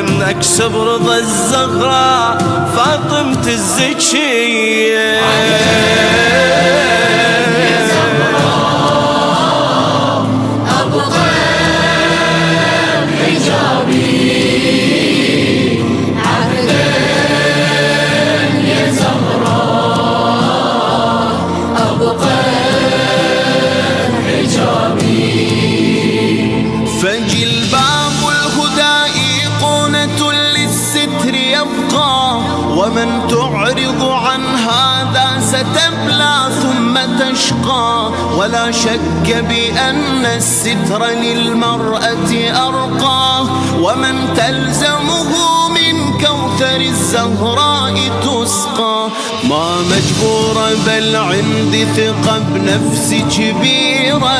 نكسب رضا الزهراء فاطمة الزكية. فجلباب الهدى إيقونة للستر يبقى، ومن تعرض عن هذا ستبلى ثم تشقى. ولا شك بأن الستر للمرأة أرقى، ومن تلزمه من كوثر الزهراء تسقى. ما مجبورة بل عندي ثقة بنفسي كبيرة،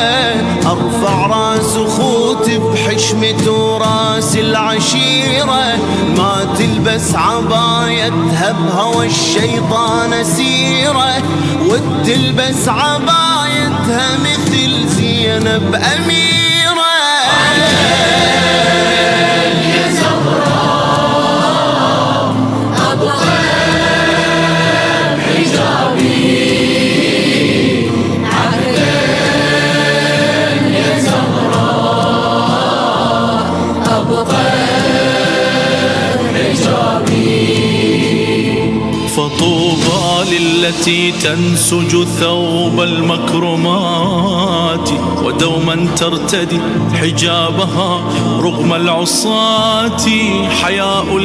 أرفع راس خوت بحشمة وراس العشيرة. ما تلبس عبايتها بهوى الشيطان سيرة، وتلبس عبايتها مثل زينب أميرة. يا زهراء أبقى حجابي عهدين، يا زهراء أبقى حجابي. فطوبى للتي تنسج ثوب المكرمات، ودوما ترتدي حجابها رغم العصاة. حياء